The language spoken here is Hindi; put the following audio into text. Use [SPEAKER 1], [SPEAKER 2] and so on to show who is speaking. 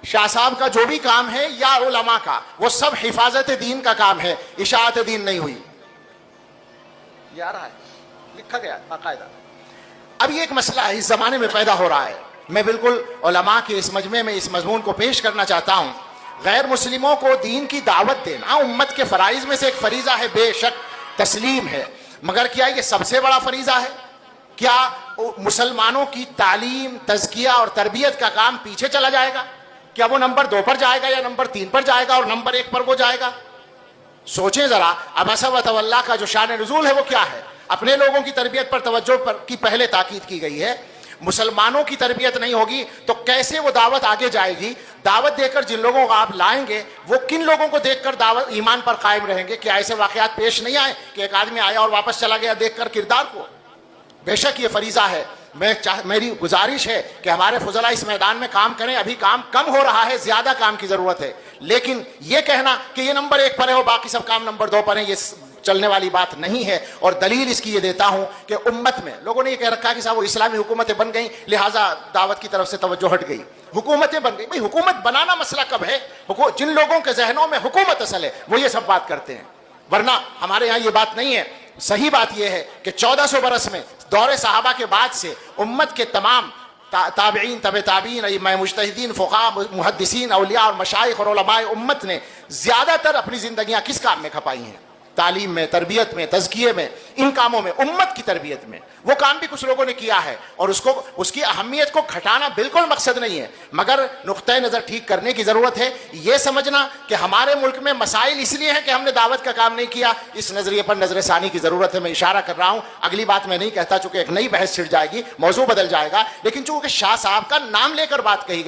[SPEAKER 1] शाह साहब का जो भी काम है या उलमा का, वो सब हिफाजत दीन का काम है, इशाअत दीन नहीं हुई। ये आ रहा है, लिखा गया बाकायदा। अब ये एक मसला इस जमाने में पैदा हो रहा है। मैं बिल्कुल उलमा के इस मजमे में इस मजमून को पेश करना चाहता हूं। गैर मुस्लिमों को दीन की दावत देना उम्मत के फराइज में से एक फरीजा है, बेशक तस्लीम है, मगर क्या ये सबसे बड़ा फरीजा है? क्या मुसलमानों की तालीम, तज़किया और तरबियत का काम पीछे चला जाएगा? क्या वो नंबर 2 पर जाएगा या नंबर 3 पर जाएगा और नंबर 1 पर वो जाएगा? सोचें जरा। अबसा व तवल्ला का जो शान नुज़ूल है वो क्या है? अपने लोगों की तरबियत पर तवज्जो पर की पहले ताकीद की गई है। मुसलमानों की तरबियत नहीं होगी तो कैसे वो दावत आगे जाएगी? दावत देकर जिन लोगों को आप लाएंगे वो किन लोगों को देखकर दावत ईमान पर कायम रहेंगे? क्या ऐसे वाकयात पेश नहीं आए कि एक आदमी आया और वापस चला गया देखकर किरदार को? बेशक ये फरीजा है। मेरी गुजारिश है कि हमारे फुजला इस मैदान में काम करें। अभी काम कम हो रहा है, ज्यादा काम की जरूरत है। लेकिन ये कहना कि ये नंबर 1 पर है और बाकी सब काम नंबर 2 पर है, ये चलने वाली बात नहीं है। और दलील इसकी ये देता हूं कि उम्मत में लोगों ने ये कह रखा कि साहब वो इस्लामी हुकूमतें बन गई, लिहाजा दावत की तरफ से तवज्जो हट गई। हुकूमतें बन गई, भाई हुकूमत बनाना मसला कब है? जिन लोगों के जहनों में हुकूमत असल है वो ये सब बात करते हैं, वरना हमारे यहाँ ये बात नहीं है। सही बात यह है कि 1400 बरस में दौरे सहाबा के बाद से उम्मत के तमाम ताबईन, तबे ताबीन, मुज्तहिदीन, फुक़हा, मुहद्दिसीन, औलिया और मशाइख और उलमाए उम्मत ने ज्यादातर अपनी जिंदगियां किस काम में खपाई हैं? तालीम में, तरबियत में, तज़किये में, इन कामों में, उम्मत की तरबियत में। वो काम भी कुछ लोगों ने किया है और उसकी अहमियत को घटाना बिल्कुल मकसद नहीं है, मगर नुक्ता नज़र ठीक करने की ज़रूरत है। ये समझना कि हमारे मुल्क में मसाइल इसलिए हैं कि हमने दावत का काम नहीं किया, इस नज़रिए पर नजर सानी की ज़रूरत है। मैं इशारा कर रहा हूँ, अगली बात मैं नहीं कहता चूंकि एक नई बहस छिड़ जाएगी, मौजू बदल जाएगा। लेकिन चूंकि शाह साहब का नाम लेकर बात कही गई।